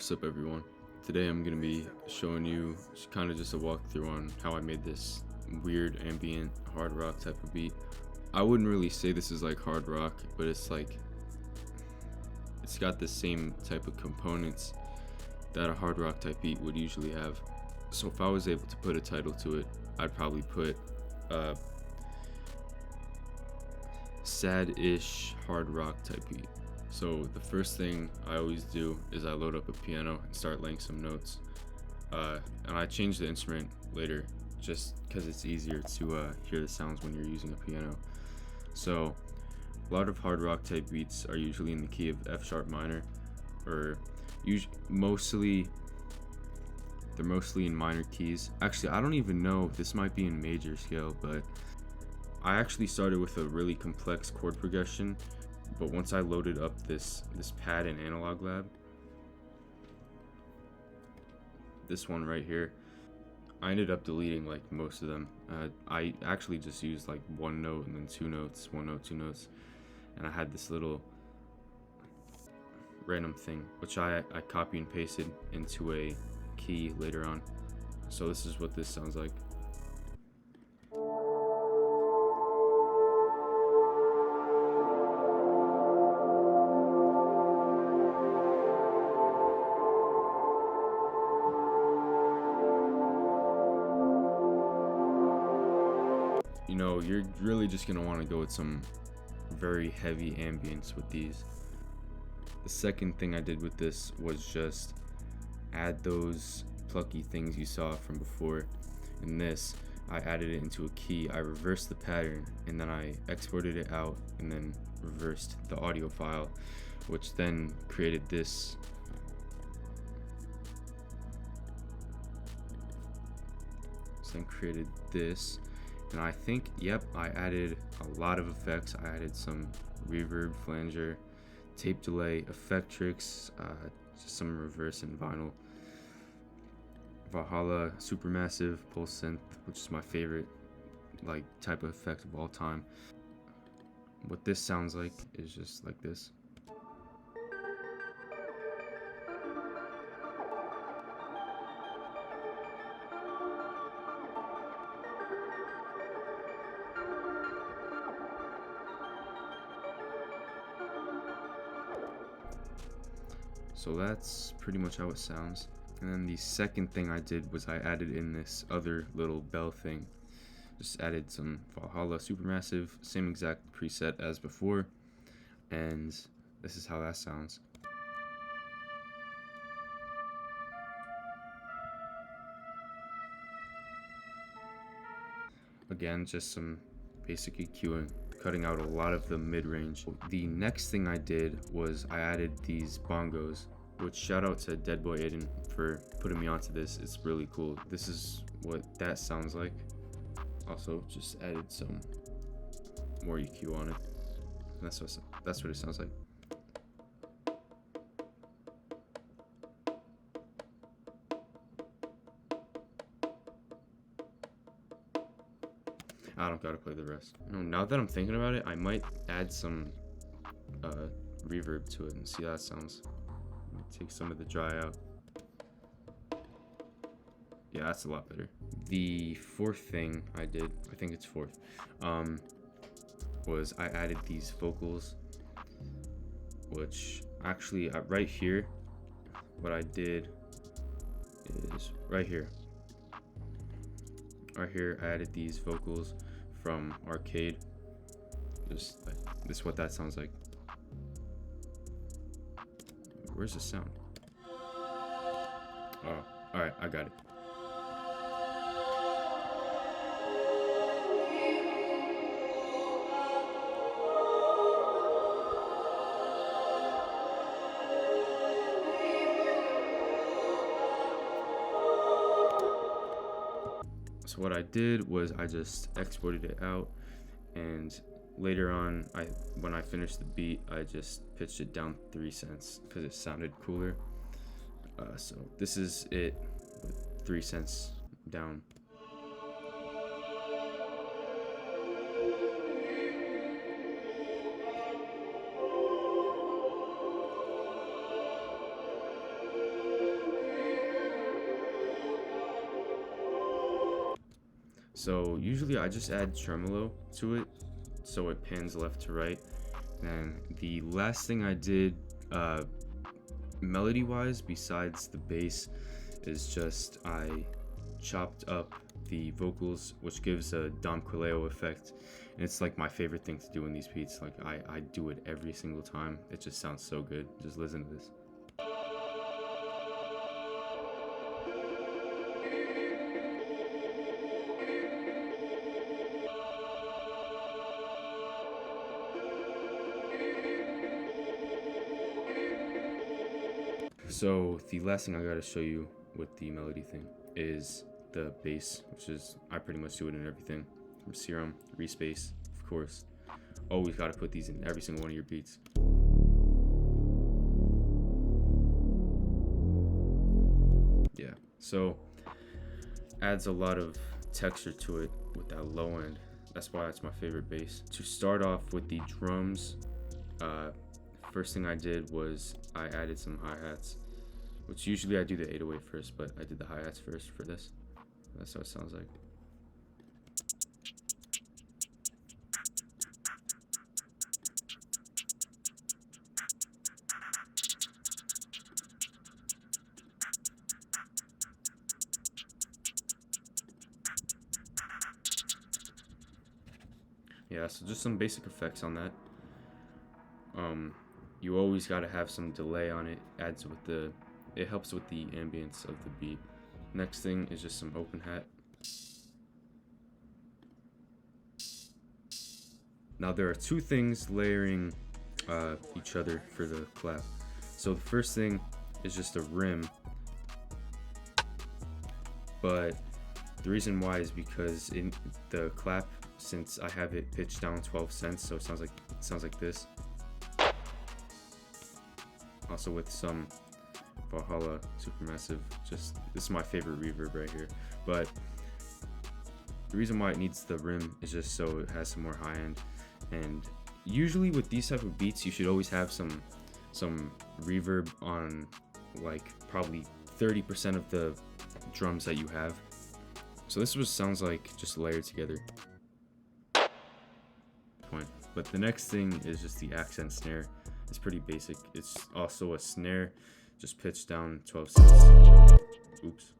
What's up everyone? Today I'm going to be showing you kind of just a walkthrough on how I made this weird ambient hard rock type of beat. I wouldn't really say this is like hard rock, but it's got the same type of components that a hard rock type beat would usually have. So if I was able to put a title to it, I'd probably put sad-ish hard rock type beat. So the first thing I always do is I load up a piano and start laying some notes, and I change the instrument later just because it's easier to hear the sounds when you're using a piano. So a lot of hard rock type beats are usually in the key of F sharp minor, or mostly in minor keys. Actually, I don't even know, this might be in major scale, but I actually started with a really complex chord progression. But once I loaded up this pad in Analog Lab, this one right here, I ended up deleting like most of them. I actually just used like one note and then two notes, one note, two notes, and I had this little random thing which I copy and pasted into a key later on. So this is what this sounds like. You know, you're really just gonna want to go with some very heavy ambience with these. The second thing I did with this was just add those plucky things you saw from before. In this, I added it into a key, I reversed the pattern, and then I exported it out and then reversed the audio file, which then created this. And I think, yep, I added a lot of effects. I added some reverb, flanger, tape delay, effectrix, just some reverse and vinyl, Valhalla, supermassive, pulse synth, which is my favorite like type of effect of all time. What this sounds like is just like this. So that's pretty much how it sounds. And then the second thing I did was I added in this other little bell thing. Just added some Valhalla supermassive, same exact preset as before, and this is how that sounds. Again, just some basic EQing, cutting out a lot of the mid-range. The next thing I did was I added these bongos, which shout out to Deadboy Aiden for putting me onto this. It's really cool. This is what that sounds like. Also just added some more EQ on it. And that's what it sounds like. I don't gotta play the rest. No, now that I'm thinking about it, I might add some reverb to it and see how that sounds. Take some of the dry out. Yeah, that's a lot better. The fourth thing I did, I think it's fourth, was I added these vocals, which actually right here, what I did is right here I added these vocals from Arcade. Just like this is what that sounds like. Where's the sound? Oh, alright, I got it. So what I did was I just exported it out, and later on, when I finished the beat, I just pitched it down 3 cents because it sounded cooler. So this is it with 3 cents down. So usually I just add tremolo to it so it pans left to right. And the last thing I did melody wise besides the bass is just I chopped up the vocals, which gives a Dom Corleo effect, and it's like my favorite thing to do in these beats. Like I do it every single time. It just sounds so good. Just listen to this. So the last thing I gotta show you with the melody thing is the bass, which is, I pretty much do it in everything. From Serum, Respace, of course. Always gotta put these in every single one of your beats. Yeah, so adds a lot of texture to it with that low end. That's why it's my favorite bass. To start off with the drums, first thing I did was I added some hi-hats, which usually I do the 808 first, but I did the hi-hats first for this. That's how it sounds like. Yeah, so just some basic effects on that. You always gotta have some delay on it. It helps with the ambience of the beat. Next thing is just some open hat. Now there are two things layering each other for the clap. So the first thing is just a rim, but the reason why is because in the clap, since I have it pitched down 12 cents, so it sounds like this. Also with some Valhalla Supermassive. Just this is my favorite reverb right here. But the reason why it needs the rim is just so it has some more high end. And usually with these type of beats, you should always have some reverb on like probably 30% of the drums that you have. So this was sounds like just layered together. But the next thing is just the accent snare. It's pretty basic. It's also a snare, just pitched down 12 cents. Oops.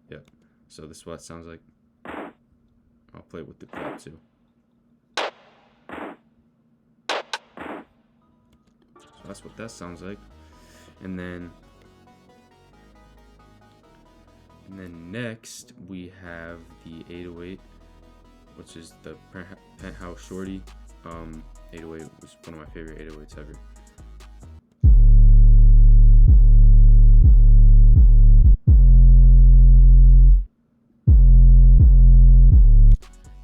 Yep. So this is what it sounds like. I'll play it with the clap too. So that's what that sounds like. And then next we have the 808, which is the Penthouse Shorty. 808 was one of my favorite 808s ever.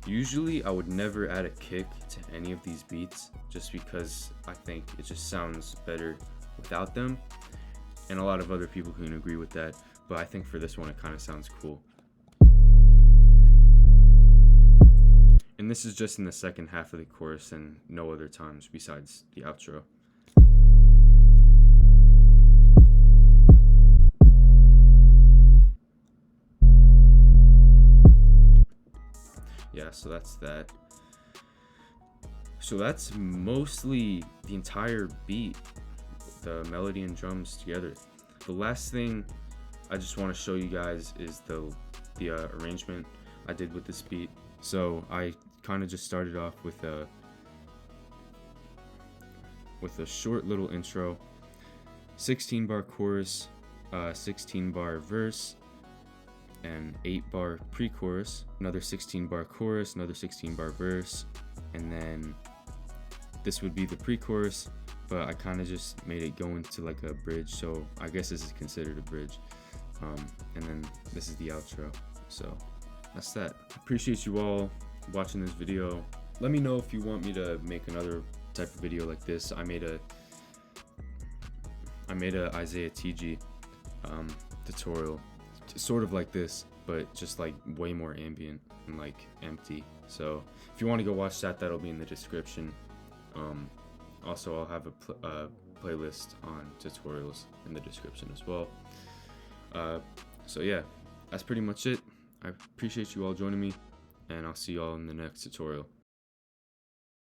Usually I would never add a kick to any of these beats just because I think it just sounds better without them, and a lot of other people can agree with that, but I think for this one it kind of sounds cool. And this is just in the second half of the chorus and no other times besides the outro. Yeah, so that's that. So that's mostly the entire beat, the melody and drums together. The last thing I just want to show you guys is the arrangement I did with this beat. So I kind of just started off with a short little intro, 16 bar chorus, 16 bar verse, and 8 bar pre-chorus, another 16 bar chorus, another 16 bar verse, and then this would be the pre-chorus, but I kind of just made it go into like a bridge, so I guess this is considered a bridge. And then this is the outro. So that's that. Appreciate you all watching this video. Let me know if you want me to make another type of video like this. I made a Isaiah TG tutorial, sort of like this, but just like way more ambient and like empty. So if you want to go watch that, that'll be in the description. Also, I'll have a playlist on tutorials in the description as well. So yeah, that's pretty much it. I appreciate you all joining me, and I'll see you all in the next tutorial.